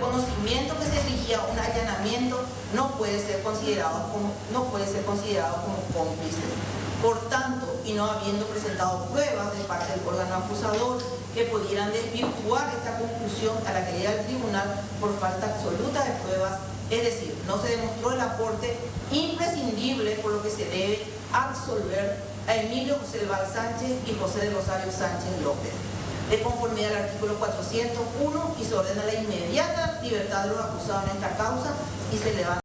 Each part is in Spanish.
conocimiento que se exigía un allanamiento no puede ser considerado como cómplice. Por tanto, y no habiendo presentado pruebas de parte del órgano acusador que pudieran desvirtuar esta conclusión a la que llega el tribunal por falta absoluta de pruebas, es decir, no se demostró el aporte imprescindible por lo que se debe absolver a Emilio José Val Sánchez y José de Rosario Sánchez López, de conformidad al artículo 401, y se ordena la inmediata libertad de los acusados en esta causa y se levanta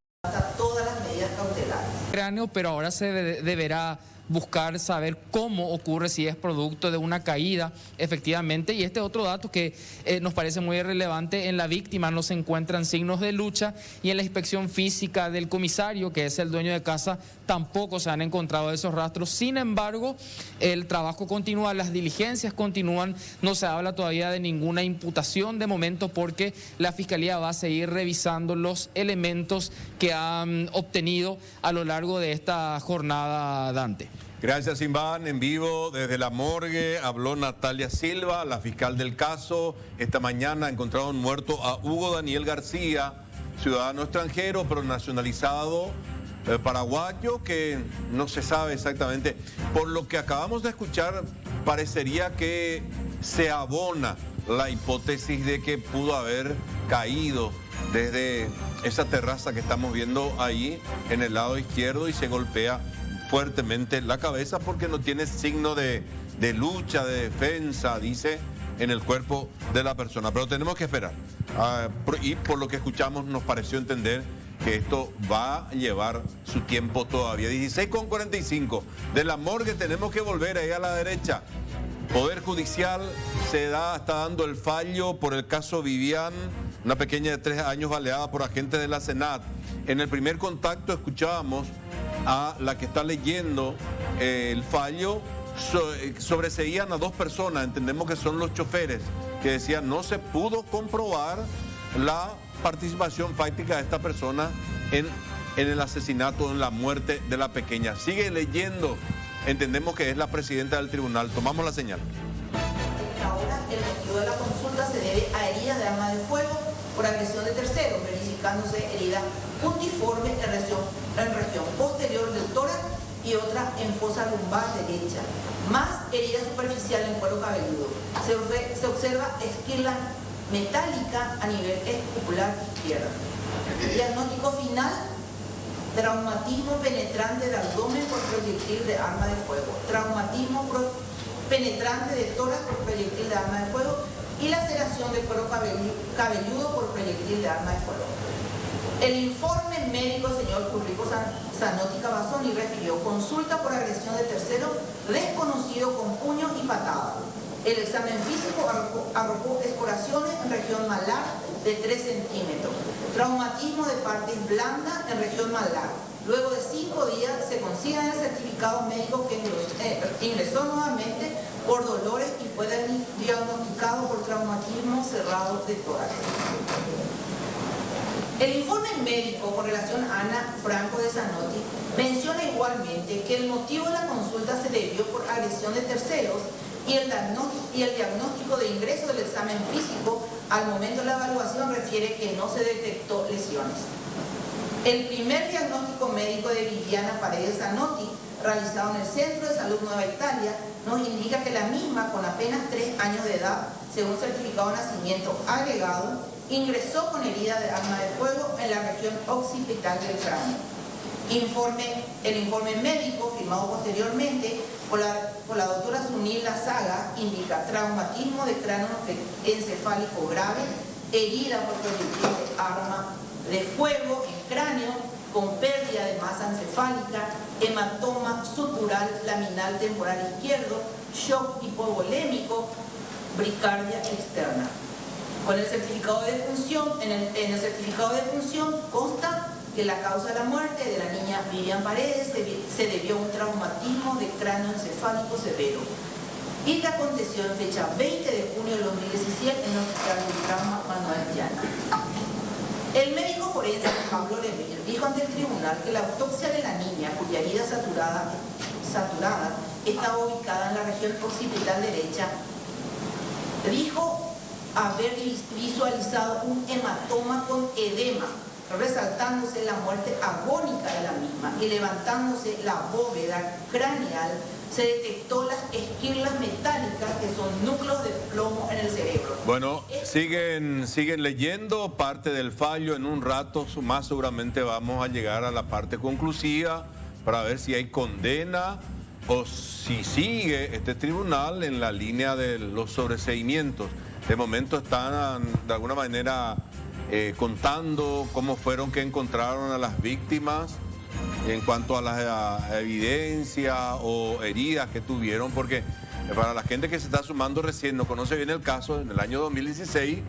todas las medidas cautelares. Pero ahora se deberá buscar saber cómo ocurre, si es producto de una caída efectivamente. Y este otro dato que nos parece muy relevante: en la víctima no se encuentran signos de lucha, y en la inspección física del comisario, que es el dueño de casa, tampoco se han encontrado esos rastros. Sin embargo, el trabajo continúa, las diligencias continúan, no se habla todavía de ninguna imputación de momento, porque la Fiscalía va a seguir revisando los elementos que han obtenido a lo largo de esta jornada, Dante. Gracias, Iván. En vivo desde la morgue habló Natalia Silva, la fiscal del caso. Esta mañana encontraron muerto a Hugo Daniel García, ciudadano extranjero pero nacionalizado paraguayo, que no se sabe exactamente. Por lo que acabamos de escuchar, parecería que se abona la hipótesis de que pudo haber caído desde esa terraza que estamos viendo ahí en el lado izquierdo y se golpea fuertemente la cabeza, porque no tiene signo de lucha, de defensa, dice, en el cuerpo de la persona. Pero tenemos que esperar. Y por lo que escuchamos nos pareció entender que esto va a llevar su tiempo todavía. 16:45 de la morgue. Tenemos que volver ahí a la derecha. Poder Judicial está dando el fallo por el caso Vivian, una pequeña de 3 años baleada por agentes de la SENAT. En el primer contacto escuchábamos a la que está leyendo el fallo. Sobreseían a 2 personas, entendemos que son los choferes, que decían no se pudo comprobar la participación fáctica de esta persona en el asesinato, en la muerte de la pequeña. Sigue leyendo, entendemos que es la presidenta del tribunal. Tomamos la señal. Ahora, el motivo de la consulta se debe a heridas de arma de fuego por agresión de terceros, verificándose heridas puntiformes en región posterior del tórax y otra en fosa lumbar derecha, más herida superficial en cuero cabelludo. Se observa esquila metálica a nivel escapular izquierdo. Diagnóstico final: traumatismo penetrante del abdomen por proyectil de arma de fuego, traumatismo penetrante de tórax por proyectil de arma de fuego y laceración del cuero cabelludo por proyectil de arma de fuego. El informe médico del señor Ulrico Zanotti Cavazzoni refirió consulta por agresión de tercero desconocido con puños y patadas. El examen físico arrojó escoraciones en región malar de 3 centímetros, traumatismo de partes blandas en región malar. Luego de 5 días se consigna el certificado médico que ingresó nuevamente por dolores y fue diagnosticado por traumatismo cerrado de tórax. El informe médico con relación a Ana Franco de Zanotti menciona igualmente que el motivo de la consulta se debió por agresión de terceros y el diagnóstico de ingreso del examen físico al momento de la evaluación refiere que no se detectó lesiones. El primer diagnóstico médico de Viviana Paredes Zanotti, realizado en el Centro de Salud Nueva Italia, nos indica que la misma, con apenas 3 años de edad, según certificado de nacimiento agregado, ingresó con herida de arma de fuego en la región occipital del cráneo. El informe médico, firmado posteriormente por la doctora Sunil Lazaga, indica traumatismo de cráneo encefálico grave, herida por proyectil de arma de fuego en cráneo, con pérdida de masa encefálica, hematoma sutural laminal temporal izquierdo, shock hipovolémico, bricardia externa. Con el certificado de defunción, en el certificado de defunción consta que la causa de la muerte de la niña Vivian Paredes se debió a un traumatismo de cráneo encefálico severo y que aconteció en fecha 20 de junio de 2017 en el Hospital del Trauma Manuel Llana. El médico forense Pablo Lemir dijo ante el tribunal que la autopsia de la niña, cuya herida saturada estaba ubicada en la región occipital derecha, dijo haber visualizado un hematoma con edema, resaltándose la muerte agónica de la misma y levantándose la bóveda craneal, se detectó las esquirlas metálicas que son núcleos de plomo en el cerebro. Bueno, siguen leyendo parte del fallo. En un rato más seguramente vamos a llegar a la parte conclusiva para ver si hay condena o si sigue este tribunal en la línea de los sobreseimientos. De momento están de alguna manera contando cómo fueron que encontraron a las víctimas en cuanto a la evidencia o heridas que tuvieron, porque para la gente que se está sumando recién, no conoce bien el caso, en el año 2016,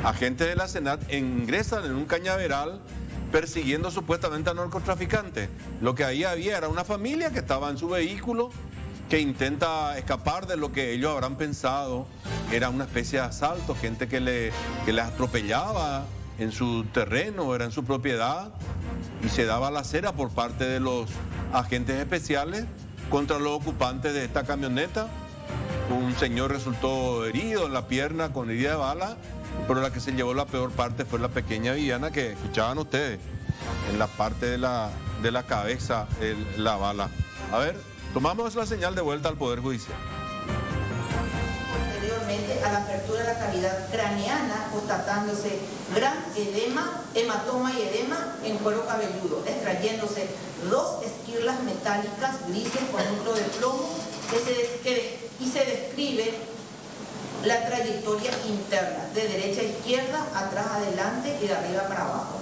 agentes de la SENAT ingresan en un cañaveral persiguiendo supuestamente a narcotraficantes. Lo que ahí había era una familia que estaba en su vehículo, que intenta escapar de lo que ellos habrán pensado era una especie de asalto, gente que les atropellaba en su terreno, era en su propiedad, y se daba la cera por parte de los agentes especiales contra los ocupantes de esta camioneta. Un señor resultó herido en la pierna con herida de bala, pero la que se llevó la peor parte fue la pequeña Viviana, que escuchaban ustedes, en la parte de la cabeza, la bala. A ver, tomamos la señal de vuelta al Poder Judicial. Posteriormente a la apertura de la cavidad craneana, constatándose gran edema, hematoma y edema en cuero cabelludo, extrayéndose 2 esquirlas metálicas grises con núcleo de plomo y se describe la trayectoria interna, de derecha a izquierda, atrás adelante y de arriba para abajo,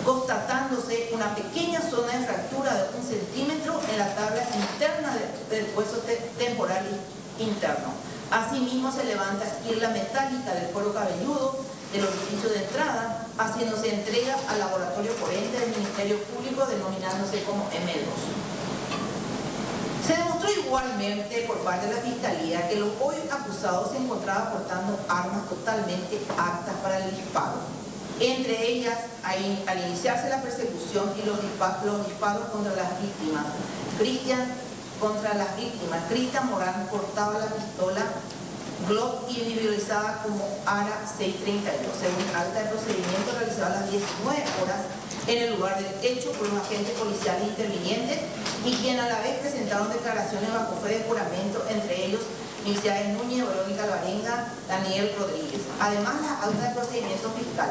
constatándose una pequeña zona de fractura de 1 centímetro en la tabla interna del hueso temporal interno. Asimismo se levanta esquirla metálica del cuero cabelludo del orificio de entrada, haciéndose entrega al laboratorio forense del Ministerio Público, denominándose como M2. Se demostró igualmente por parte de la Fiscalía que los hoy acusados se encontraban portando armas totalmente aptas para el disparo. Entre ellas, al iniciarse la persecución y los disparos contra las víctimas, Cristian Morán portaba la pistola Glock individualizada como ARA 632, según acta de procedimiento realizada a las 19 horas en el lugar del hecho por los agentes policiales intervinientes y quien a la vez presentaron declaraciones bajo fe de juramento, entre ellos Milciades Núñez, Verónica Alvarenga, Daniel Rodríguez. Además, la acta de procedimiento fiscal.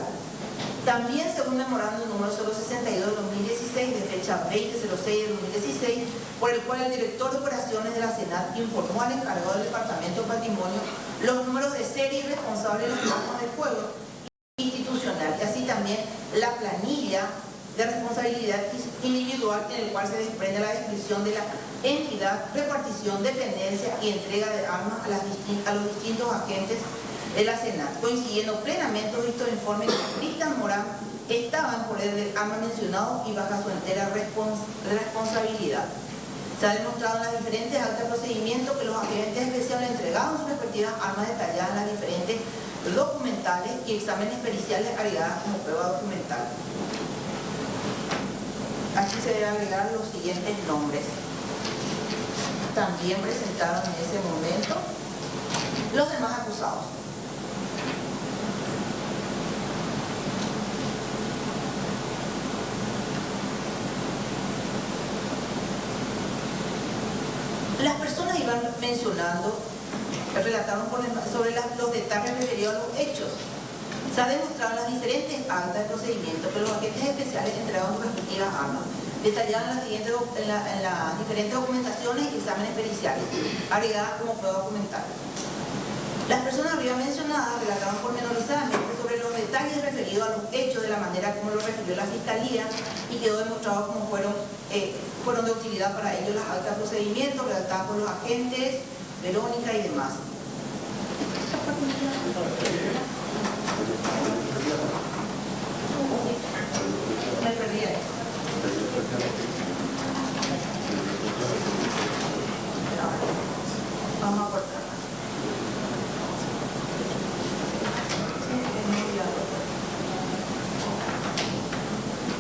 También, según memorando número 062-2016, de fecha 20/06 de 2016, por el cual el director de operaciones de la SENAT informó al encargado del Departamento de Patrimonio los números de serie y responsables de los armas de fuego institucional, y así también la planilla de responsabilidad individual en el cual se desprende la descripción de la entidad, repartición, dependencia y entrega de armas a los distintos agentes de la SENAT, coincidiendo plenamente los vistos informes que Cristian Morán estaba en poder del arma mencionado y bajo su entera responsabilidad. Se ha demostrado en las diferentes actas de procedimiento que los agentes especiales entregaron sus respectivas armas detalladas en las diferentes documentales y exámenes periciales agregadas como prueba documental. Aquí se debe agregar los siguientes nombres. También presentaron en ese momento los demás acusados. Las personas iban mencionando, relataron sobre los detalles referidos a los hechos. Se ha demostrado en las diferentes actas de procedimiento que los agentes especiales entregaron sus respectivas armas, detalladas en las diferentes documentaciones y exámenes periciales, agregadas como prueba documental. Las personas arriba mencionadas relataron pormenorizadamente sobre los detalles referidos a los hechos de la manera como lo refirió la Fiscalía y quedó demostrado como fueron de utilidad para ellos las actas de procedimiento redactadas por los agentes, Verónica y demás. Me perdí ahí. Vamos a cortar.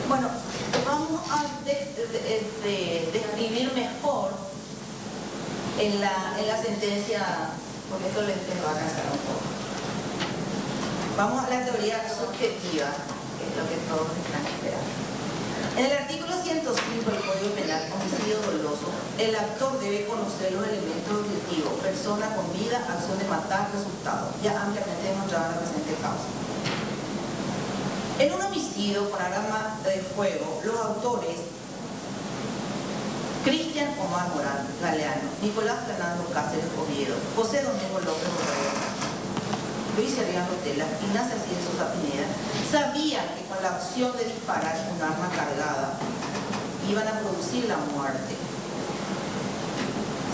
Bueno, vamos a describir mejor en la sentencia, porque esto les va a cansar un poco. Vamos a la teoría subjetiva, que es lo que todos están esperando. En el artículo 105 del Código Penal, homicidio doloso, el actor debe conocer los elementos objetivos, persona con vida, acción de matar, resultado, ya ampliamente demostrado en la presente causa. En un homicidio con arma de fuego, los autores Cristian Omar Morán Galeano, Nicolás Fernando Cáceres Oviedo, José Domingo López Borrego, Luis Serrián Rotela, Ignacio Alcides Sosa Pineda, sabían que con la acción de disparar un arma cargada iban a producir la muerte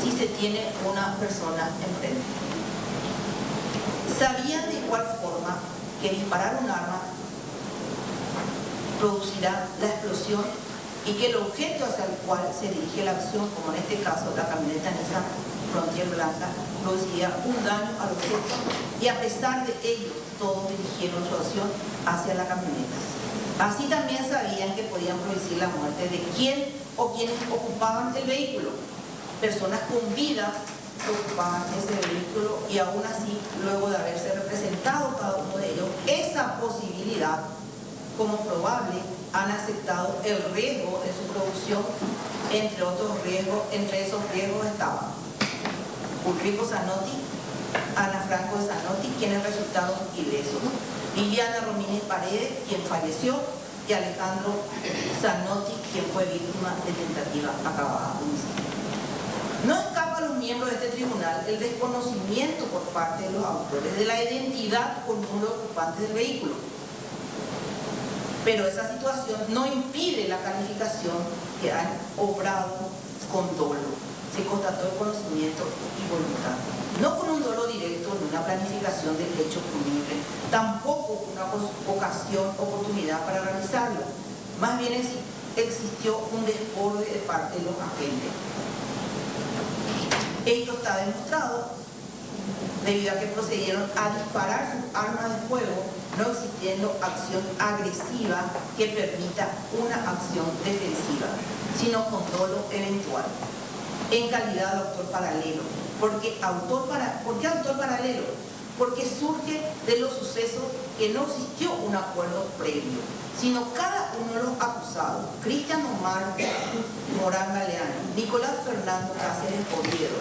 si se tiene una persona enfrente. Sabían de igual forma que disparar un arma producirá la explosión y que el objeto hacia el cual se dirige la acción, como en este caso la camioneta Nissan Frontier Blanca, producía un daño al objeto y a pesar de ello todos dirigieron su acción hacia la camioneta. Así también sabían que podían producir la muerte de quien o quienes ocupaban el vehículo. Personas con vida ocupaban ese vehículo y aún así, luego de haberse representado cada uno de ellos, esa posibilidad como probable, han aceptado el riesgo de su producción. Entre otros riesgos, entre esos riesgos estaban Ulrico Zanotti, Ana Franco de Zanotti, quienes resultaron ilesos, Viviana Romínez Paredes, quien falleció, y Alejandro Zanotti, quien fue víctima de tentativa acabada de homicidio. No escapa a los miembros de este tribunal el desconocimiento por parte de los autores de la identidad común de ocupantes del vehículo. Pero esa situación no impide la calificación que han obrado con dolo. Se constató el conocimiento y voluntad. No con un dolo directo ni una planificación del hecho punible, tampoco una ocasión, oportunidad para realizarlo. Más bien existió un desborde de parte de los agentes. Esto está demostrado debido a que procedieron a disparar sus armas de fuego, no existiendo acción agresiva que permita una acción defensiva, sino con dolo eventual, en calidad de autor paralelo. ¿Por qué autor paralelo? Porque surge de los sucesos que no existió un acuerdo previo, sino cada uno de los acusados, Cristian Omar Morán Galeano, Nicolás Fernando Cáceres Oviedo,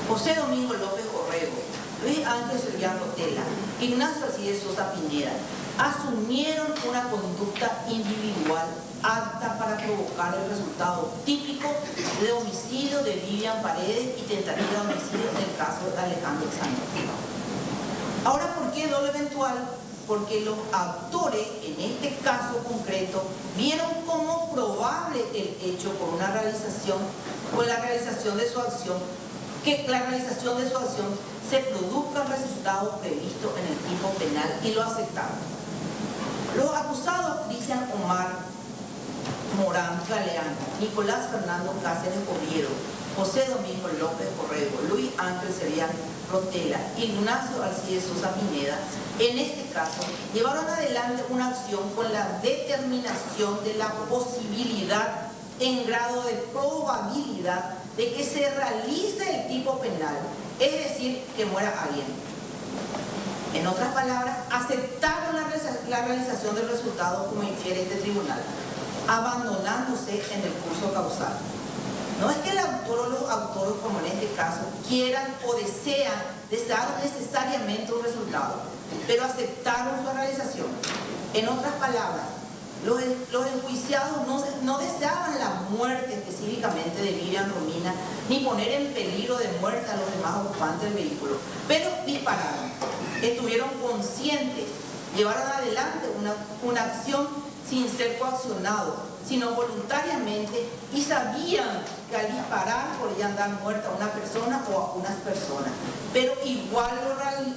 José Domingo López Borrego, Luis Ángel Serrián Rotela, Ignacio Alcides Sosa Pineda, asumieron una conducta individual apta para provocar el resultado típico de homicidio de Vivian Paredes y tentativa de homicidio en el caso de Alejandro Zanotti. Ahora, ¿por qué dolo eventual? Porque los autores, en este caso concreto, vieron como probable el hecho con la realización de su acción, que la realización de su acción se produzca el resultado previsto en el tipo penal y lo aceptaron. Los acusados Cristian Omar Morán Galeano, Nicolás Fernando Cáceres Oviedo, José Domingo López Borrego, Luis Ángel Serrián Rotela, Ignacio Alcides Sosa Pineda, en este caso llevaron adelante una acción con la determinación de la posibilidad en grado de probabilidad de que se realice el tipo penal, es decir, que muera alguien. En otras palabras, aceptaron la realización del resultado como infiere este tribunal, abandonándose en el curso causal. No es que el autor o los autores, como en este caso, quieran o desearon necesariamente un resultado, pero aceptaron su realización. En otras palabras, los enjuiciados no deseaban la muerte específicamente de Vivian Romina, ni poner en peligro de muerte a los demás ocupantes del vehículo, pero dispararon. Estuvieron conscientes, llevaron adelante una acción sin ser coaccionados, sino voluntariamente, y sabían que al disparar podían dar muerte a una persona o a unas personas, pero igual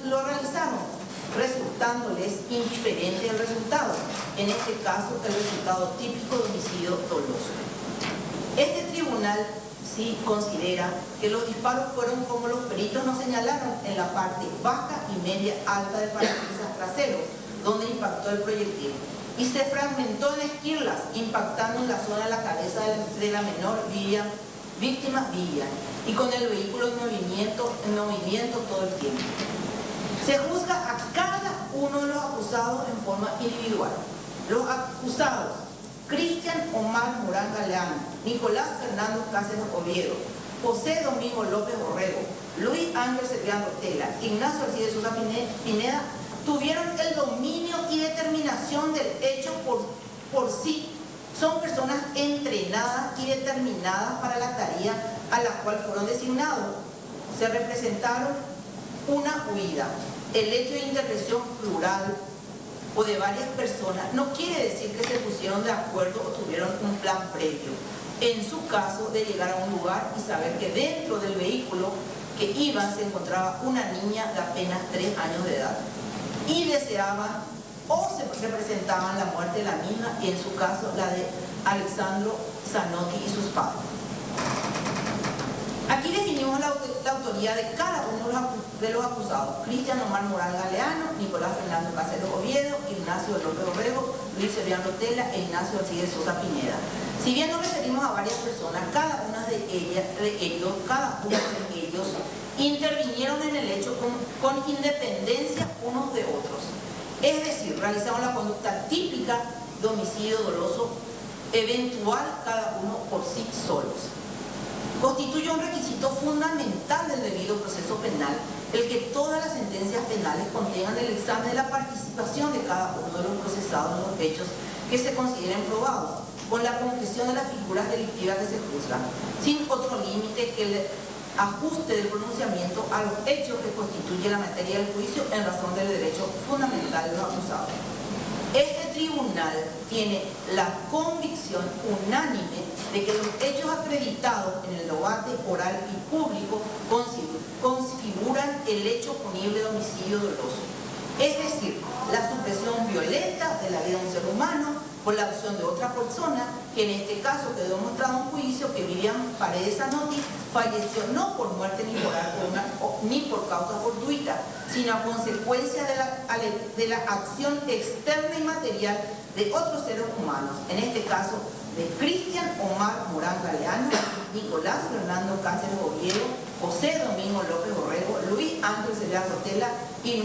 lo realizaron, resultándoles indiferente el resultado, en este caso el resultado típico de homicidio doloso. Este tribunal sí considera que los disparos fueron como los peritos nos señalaron en la parte baja y media alta del parabrisas trasero, donde impactó el proyectil, y se fragmentó en esquirlas, impactando en la zona de la cabeza de la menor víctima Vivian, y con el vehículo en movimiento todo el tiempo. Se juzga a cada uno de los acusados en forma individual. Los acusados: Cristian Omar Morán Galeano, Nicolás Fernando Cáceres Oviedo, José Domingo López Borrego, Luis Ángel Servián Rotela, Ignacio Alcides Sosa Pineda, tuvieron el dominio y determinación del hecho por sí. Son personas entrenadas y determinadas para la tarea a la cual fueron designados. Se representaron una huida. El hecho de intervención plural o de varias personas no quiere decir que se pusieron de acuerdo o tuvieron un plan previo. En su caso, de llegar a un lugar y saber que dentro del vehículo que iban se encontraba una niña de apenas 3 años de edad y deseaban o se representaban la muerte de la misma, y en su caso la de Alexandro Zanotti y sus padres. Aquí definimos la autoría de cada uno de los acusados: Cristian Omar Morán Galeano, Nicolás Fernando Cáceres Oviedo, Ignacio López Borrego, Luis Servián Rotela e Ignacio Alcides Sosa Pineda. Si bien nos referimos a varias personas, cada uno de ellos intervinieron en el hecho con independencia unos de otros. Es decir, realizaron la conducta típica de homicidio doloso eventual, cada uno por sí solos. Constituye un requisito fundamental del debido proceso penal el que todas las sentencias penales contengan el examen de la participación de cada uno de los procesados en los hechos que se consideren probados, con la concreción de las figuras delictivas que se juzgan, sin otro límite que el ajuste del pronunciamiento a los hechos que constituye la materia del juicio en razón del derecho fundamental de los acusados. Este tribunal tiene la convicción unánime de que los hechos acreditados en el debate oral y público configuran el hecho punible de homicidio doloso, es decir, la supresión violenta de la vida de un ser humano por la acción de otra persona, que en este caso quedó demostrado en juicio que Vivian Paredes Zanotti falleció no por muerte ni por causa fortuita, sino a consecuencia de la acción externa y material de otros seres humanos, en este caso de Cristian Omar Morán Galeano, Nicolás Fernando Cáceres Oviedo, José Domingo López Borrego, Luis Ángel Servián Rotela y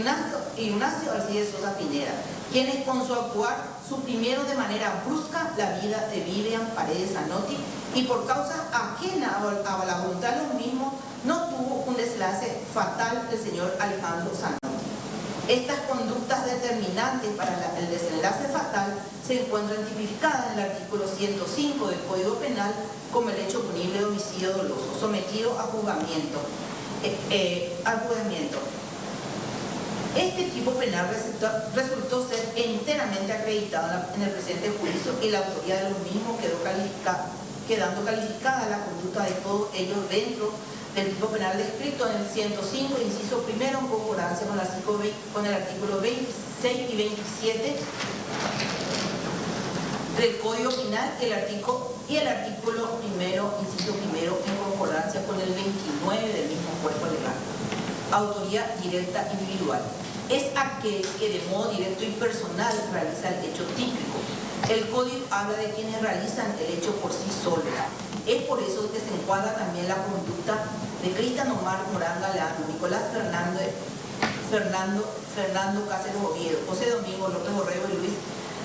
Ignacio Alcides Sosa Pineda, quienes con su actuar suprimieron de manera brusca la vida de Vivian Paredes Zanotti y por causa ajena a la voluntad de los mismos no tuvo un desenlace fatal del señor Alejandro Zanotti. Estas conductas determinantes para el desenlace fatal se encuentran tipificadas en el artículo 105 del Código Penal como el hecho punible de homicidio doloso, sometido a juzgamiento. Este tipo penal resultó ser enteramente acreditado en el presente juicio y la autoría de los mismos quedando calificada la conducta de todos ellos dentro del tipo penal descrito en el 105, inciso primero, en concordancia con el artículo 26 y 27 del Código Penal y el artículo primero, inciso primero, en concordancia con el 29 del mismo cuerpo legal. Autoría directa individual: es aquel que de modo directo y personal realiza el hecho típico. El Código habla de quienes realizan el hecho por sí solos. Es por eso que se encuadra también la conducta de Cristian Omar Morán Galeano, Nicolás Fernando Cáceres Oviedo, José Domingo López Borrego y Luis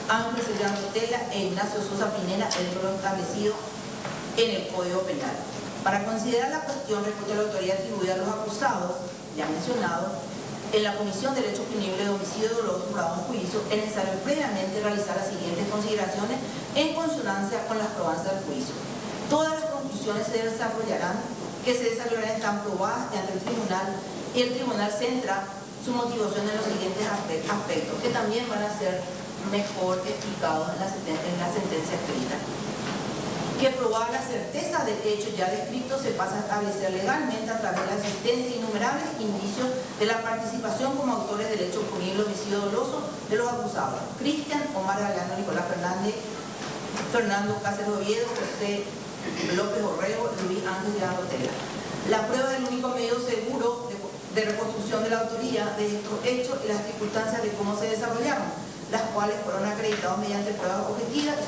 Ángel Servián Rotela e Ignacio Sosa Pineda, dentro de lo establecido en el Código Penal. Para considerar la cuestión respecto a la autoridad atribuida a los acusados, ya mencionado, en la comisión del hecho punible de homicidio doloso jurado en juicio, es necesario previamente realizar las siguientes consideraciones en consonancia con las probanzas del juicio. Todas las conclusiones que se desarrollarán están probadas ante el tribunal, y el tribunal centra su motivación en los siguientes aspectos, que también van a ser mejor explicados en la sentencia escrita. Que probar la certeza del hecho ya descrito se pasa a establecer legalmente a través de la existencia de innumerables indicios de la participación como autores del hecho punible homicidio doloso de los acusados: Cristian Omar Galeano, Nicolás Fernando Cáceres Oviedo, José López Borrego, Luis Ángel Servián Rotela. La prueba es el único medio seguro de reconstrucción de la autoría de estos hechos y las circunstancias de cómo se desarrollaron, las cuales fueron acreditadas mediante pruebas objetivas y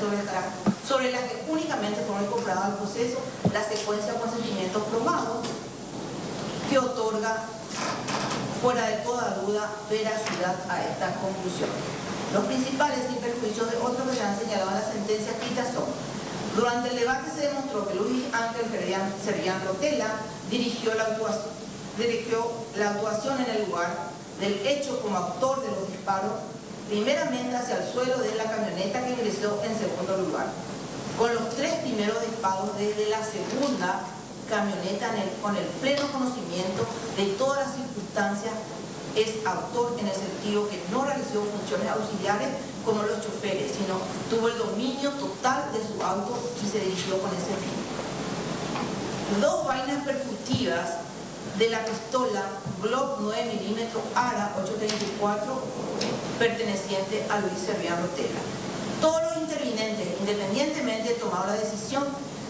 sobre las que únicamente fueron incorporadas al proceso la secuencia de consentimientos probados que otorga fuera de toda duda veracidad a estas conclusiones. Los principales y perjuicios de otros que se han señalado en la sentencia escrita son: durante el debate se demostró que Luis Ángel Servián Rotella dirigió la actuación en el lugar del hecho como autor de los disparos, primeramente hacia el suelo de la camioneta que ingresó en segundo lugar. Con los 3 primeros disparos desde la segunda camioneta con el pleno conocimiento de todas las circunstancias, es autor en el sentido que no realizó funciones auxiliares como los choferes, sino tuvo el dominio total de su auto y se dirigió con ese fin. 2 vainas percutivas de la pistola Glock 9 mm ARA 834 perteneciente a Luis Servián Rotella. Todos los intervinientes, independientemente, tomaron la decisión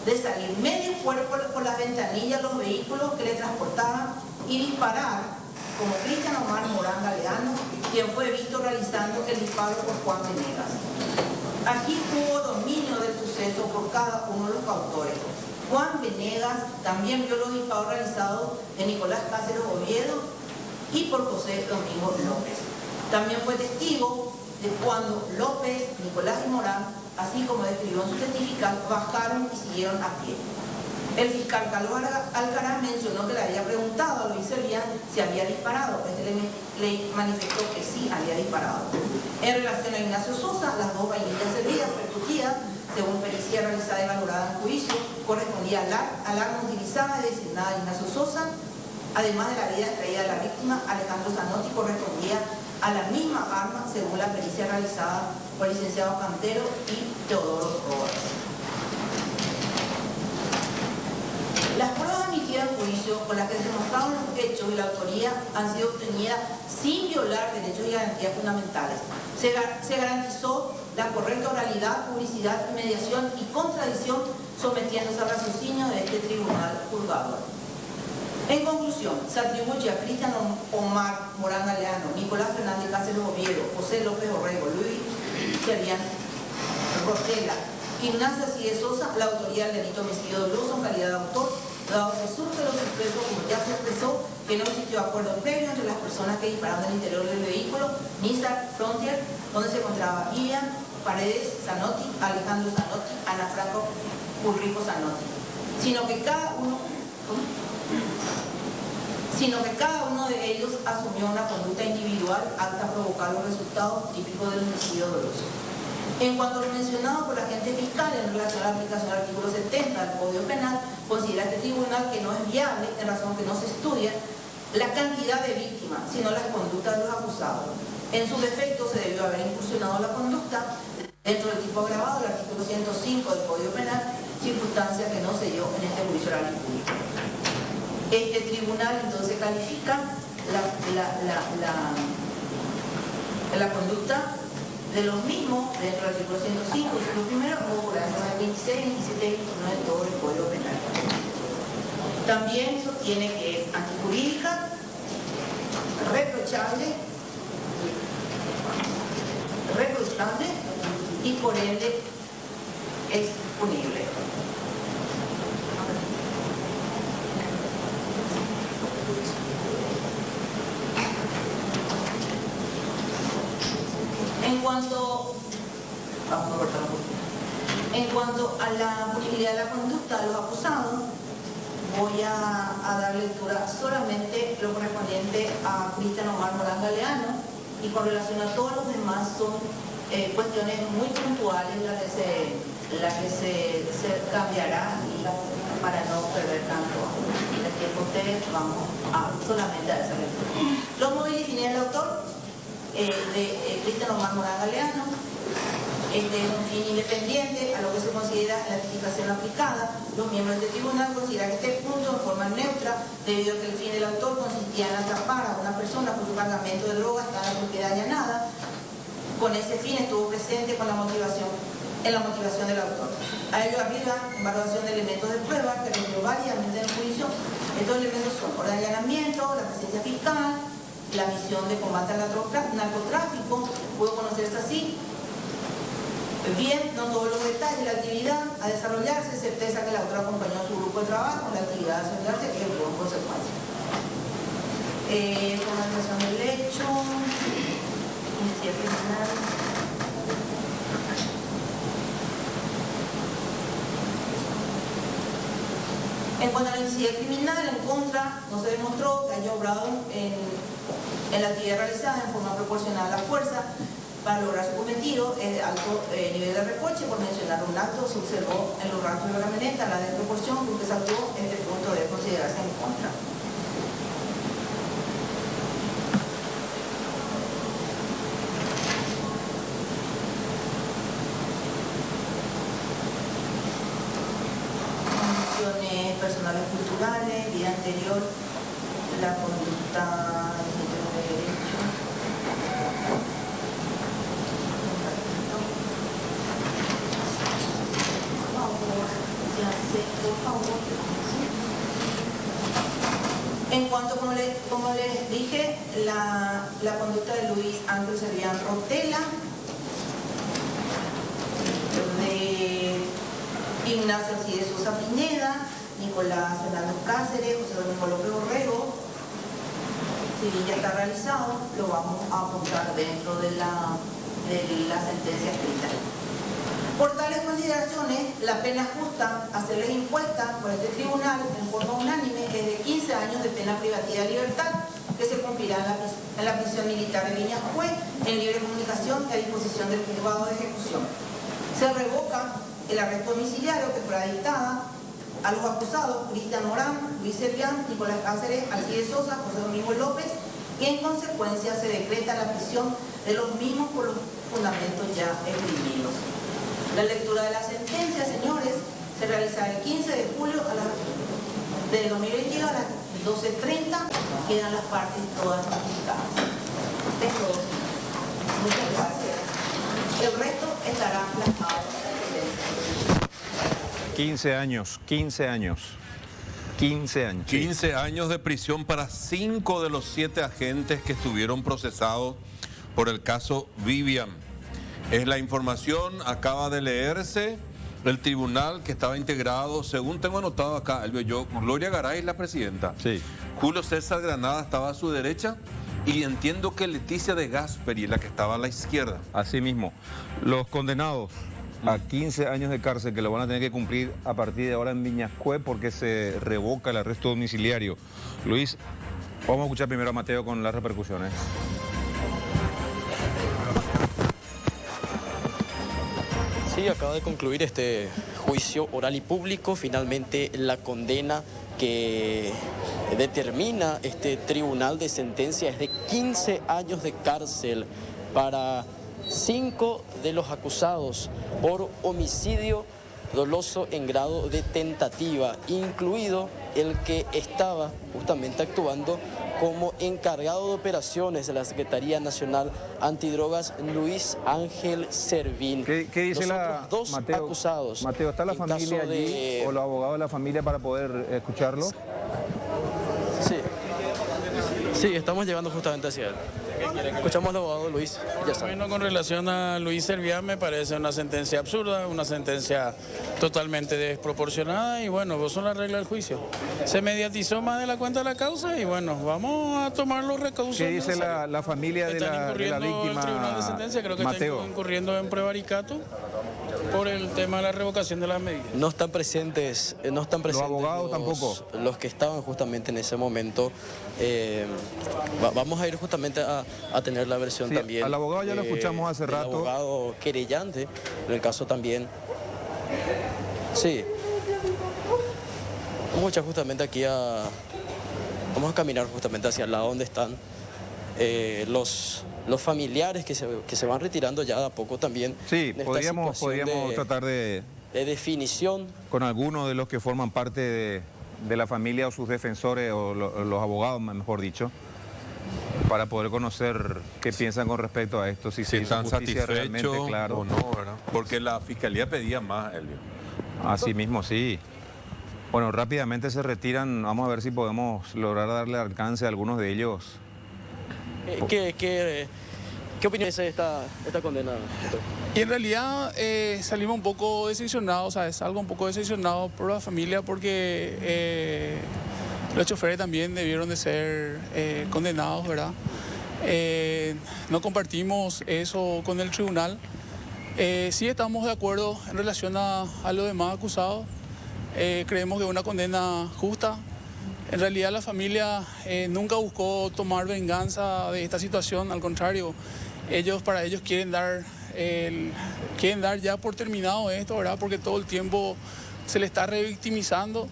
de salir medio cuerpo por las ventanillas de los vehículos que le transportaban y disparar, como Cristian Omar Morán Galeano, quien fue visto realizando el disparo por Juan Venegas. Aquí hubo dominio del suceso por cada uno de los autores. Juan Venegas también vio los disparos realizados de Nicolás Cáceres Oviedo y por José Domingo López. También fue testigo de cuando López, Nicolás y Morán, así como describió en su certificado, bajaron y siguieron a pie. El fiscal Carlos Alcaraz mencionó que le había preguntado a Luis Servián si había disparado. Este le manifestó que sí había disparado. En relación a Ignacio Sosa, las 2 vainillas servidas percutidas, según pericia realizada y valorada en juicio, correspondía al arma utilizada y designada a Ignacio Sosa. Además de la vida extraída de la víctima, Alejandro Zanotti correspondía a la misma arma, según la pericia realizada por el licenciado Cantero y Teodoro Rodas. Las pruebas admitidas en juicio con las que se demostraron los hechos y la autoría han sido obtenidas sin violar derechos y garantías fundamentales. Se garantizó la correcta oralidad, publicidad, mediación y contradicción, sometiéndose al raciocinio de este tribunal juzgador. En conclusión, se atribuye a Cristian Omar Morán Galeano, Nicolás Fernández Cáceres Oviedo, José López Orrego, Luis Servián Rotella, Ignacio Acides Sosa la autoría del delito homicidio doloso en calidad de autor, dado que surge de los sucesos, como ya se expresó, que no existió acuerdo previo entre las personas que dispararon del interior del vehículo, Nissan Frontier, donde se encontraba Vivian Paredes Zanotti, Alejandro Zanotti, Ana Franco Ulrico Zanotti, sino que cada uno de ellos asumió una conducta individual apta a provocar los resultados típicos del homicidio doloso. En cuanto a lo mencionado por la agente fiscal en relación a la aplicación del artículo 70 del Código Penal, considera este tribunal que no es viable, en razón que no se estudia la cantidad de víctimas, sino las conductas de los acusados. En su defecto, se debió haber incursionado la conducta dentro del tipo agravado del artículo 105 del Código Penal, circunstancia que no se dio en este juicio oral y público. Este tribunal entonces califica la conducta de los mismos dentro del artículo 105, lo primero, como por las normas 26, 27 y 29 de todo el Código Penal. También sostiene que es antijurídica, reprochable y por ende es punible. En cuanto a la punibilidad de la conducta de los acusados, voy a dar lectura solamente lo correspondiente a Cristian Omar Morán Galeano, y con relación a todos los demás son cuestiones muy puntuales las que se cambiará, y para no perder tanto el tiempo ustedes, vamos solamente a esa lectura. Los móviles definen el autor de Cristian Omar Morán Galeano. Este es un fin independiente a lo que se considera la tipificación aplicada. Los miembros de este tribunal consideran este punto en forma neutra, debido a que el fin del autor consistía en atrapar a una persona por su cargamento de drogas cada propiedad allanada. Con ese fin estuvo presente en la motivación del autor. A ello arriba, evaluación de elementos de prueba que reveló variamente en el juicio. Estos elementos son orden de allanamiento, la presencia fiscal, la misión de combate al narcotráfico, pudo conocerse así. Bien, no todos los detalles de la actividad a desarrollarse, certeza que el autor acompañó a su grupo de trabajo en la actividad a desarrollarse, que tuvo en consecuencia. Formalización del hecho, inicia criminal. En cuanto a la incidencia criminal, en contra, no se demostró que haya obrado en la actividad realizada en forma proporcional a la fuerza para lograr su cometido. Es de alto nivel de reproche. Por mencionar un acto, se observó en los rasgos de la camioneta la desproporción con que se actuó. Este punto debe considerarse en contra. Personales culturales, vida anterior, la conducta de derecho. En cuanto, como les dije, la conducta de Luis Ángel Servián Rotela, de Ignacio Alcides Sosa Pineda, Nicolás Fernando Cáceres, José Domingo López Borrego, si bien ya está realizado, lo vamos a apuntar dentro de la sentencia escrita. Por tales consideraciones, la pena justa a serles impuesta por este tribunal en forma unánime es de 15 años de pena privativa de libertad, que se cumplirá en la prisión militar de Viñascue, en libre comunicación y a disposición del juzgado de ejecución. Se revoca el arresto domiciliario que fuera dictada a los acusados Cristian Morán, Luis Servián, Nicolás Cáceres, Alcides Sosa, José Domingo López, y en consecuencia se decreta la prisión de los mismos por los fundamentos ya esgrimidos. La lectura de la sentencia, señores, se realizará el 15 de julio de 2022 a las 12:30. Quedan las partes todas notificadas. Es todo. Muchas gracias. El resto estará plasmado. 15 años, 15 años. 15 años. 15 años de prisión para 5 de los 7 agentes que estuvieron procesados por el caso Vivian. Es la información, acaba de leerse. El tribunal que estaba integrado, según tengo anotado acá, Gloria Garay, la presidenta. Sí. Julio César Granada estaba a su derecha y entiendo que Leticia de Gasperi, la que estaba a la izquierda. Así mismo. Los condenados a 15 años de cárcel que lo van a tener que cumplir a partir de ahora en Viñascue porque se revoca el arresto domiciliario. Luis, vamos a escuchar primero a Mateo con las repercusiones. Sí, acaba de concluir este juicio oral y público. Finalmente la condena que determina este tribunal de sentencia es de 15 años de cárcel para 5 de los acusados por homicidio doloso en grado de tentativa, incluido el que estaba justamente actuando como encargado de operaciones de la Secretaría Nacional Antidrogas, Luis Ángel Servín. ¿Qué dice los la otros dos Mateo, acusados? Mateo, ¿está la en familia caso allí de... o los abogados de la familia para poder escucharlo? Sí. Sí, estamos llegando justamente hacia él. Escuchamos al abogado Luis. Bueno, con relación a Luis Servián me parece una sentencia absurda, una sentencia totalmente desproporcionada y bueno, vos son las reglas del juicio. Se mediatizó más de la cuenta de la causa y bueno, vamos a tomar los recausos. ¿Qué dice necesarios. la familia de la víctima, El tribunal de sentencia creo que Mateo? está incurriendo en prevaricato por el tema de la revocación de las medidas. No están presentes, los abogados tampoco. Los que estaban justamente en ese momento. Vamos a ir justamente a tener la versión Sí, también. al abogado ya lo escuchamos hace del rato. abogado querellante, en el caso también. Sí. Vamos a escuchar justamente aquí vamos a caminar justamente hacia el lado donde están los familiares que se van retirando ya de a poco también. Sí, en esta podríamos situación tratar de definición. con algunos de los que forman parte de la familia o sus defensores o los abogados, mejor dicho, para poder conocer qué piensan con respecto a esto, si se hizo están justicia realmente, satisfechos claro. o no, ¿verdad? Porque la fiscalía pedía más, Elvio. Así mismo, sí. Bueno, rápidamente se retiran, vamos a ver si podemos lograr darle alcance a algunos de ellos. ¿Qué opinión es esta condena? Y en realidad salimos un poco decepcionados, ¿sabes? Algo un poco decepcionado por la familia porque Los choferes también debieron de ser condenados, ¿verdad? No compartimos eso con el tribunal. Sí estamos de acuerdo en relación a los demás acusados. Creemos que es una condena justa. En realidad la familia nunca buscó tomar venganza de esta situación, al contrario, para ellos quieren dar ya por terminado esto, ¿verdad? Porque todo el tiempo se le está revictimizando.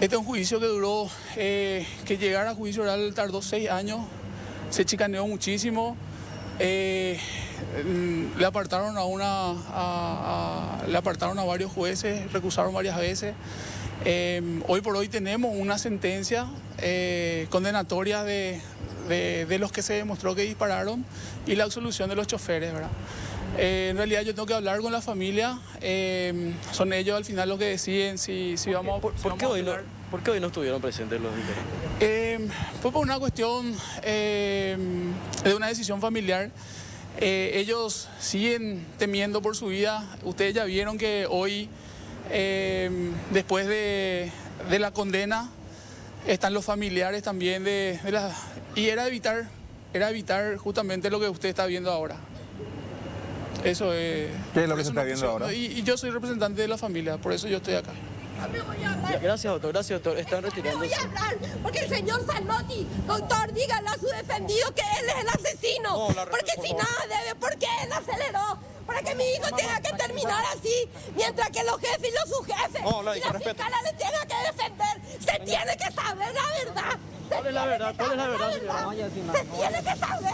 Este es un juicio que duró, que llegar a juicio oral tardó 6 años, se chicaneó muchísimo. Le apartaron a varios jueces, recusaron varias veces. Hoy por hoy tenemos una sentencia condenatoria de los que se demostró que dispararon y la absolución de los choferes, ¿verdad? En realidad yo tengo que hablar con la familia, son ellos al final los que deciden si vamos a... ¿Por qué hoy no estuvieron presentes los detenidos? Fue por una cuestión de una decisión familiar. Ellos siguen temiendo por su vida. Ustedes ya vieron que hoy, después de la condena, están los familiares también y era evitar justamente lo que usted está viendo ahora. Eso es... ¿Qué es lo que se está viendo ahora? Y yo soy representante de la familia, por eso yo estoy acá. No me voy a hablar. Gracias, doctor. Están No retirando. me voy a hablar, porque el señor Zanotti, doctor, dígale a su defendido que él es el asesino. Porque si nada debe, porque él aceleró. Para que mi hijo tenga que terminar así, mientras que los jefes y los subjefes y la fiscala le tenga que defender. Se tiene que saber la verdad. ¿Cuál es la verdad? ¿Cuál es la verdad, señora? Se tiene que saber.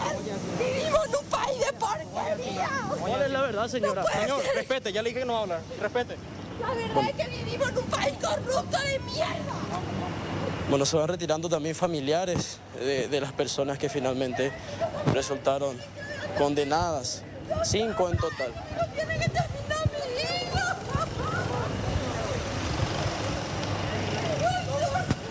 Vivimos en un país de porquería. ¿Cuál es la verdad, señora? No puede Señor, ser. respete, ya le dije que no va a hablar. Respete. La verdad es que vivimos en un país corrupto de mierda. Bueno, se van retirando también familiares de las personas que finalmente resultaron condenadas. 5 en total. No tiene que terminar mi hijo.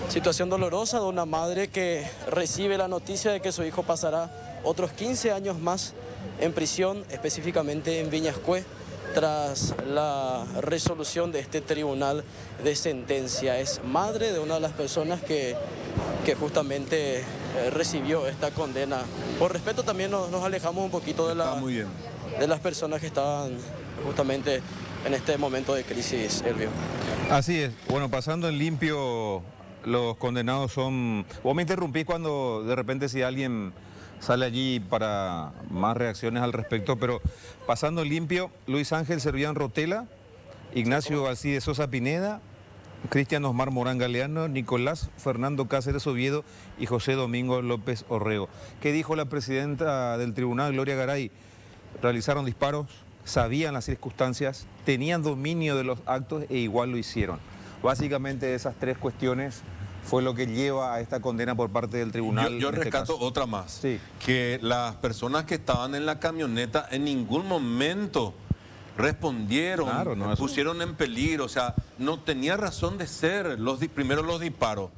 Situación dolorosa de una madre que recibe la noticia de que su hijo pasará otros 15 años más en prisión, específicamente en Viñascué, tras la resolución de este tribunal de sentencia. Es madre de una de las personas que justamente recibió esta condena. Por respeto también nos alejamos un poquito Está muy bien. de las personas que estaban justamente en este momento de crisis, Elvio. Así es. Bueno, pasando en limpio, los condenados son... Vos me interrumpís cuando de repente si alguien sale allí para más reacciones al respecto, pero pasando en limpio, Luis Ángel Servián Rotela, Ignacio Alcide Sosa Pineda, Cristian Osmar Morán Galeano, Nicolás Fernando Cáceres Oviedo y José Domingo López Orrego. ¿Qué dijo la presidenta del tribunal, Gloria Garay? Realizaron disparos, sabían las circunstancias, tenían dominio de los actos e igual lo hicieron. Básicamente esas 3 cuestiones fue lo que lleva a esta condena por parte del tribunal. Yo en este rescato caso. otra más. Sí. Que las personas que estaban en la camioneta en ningún momento respondieron, Claro, no, eso- pusieron en peligro, o sea, no tenía razón de ser primero los disparos.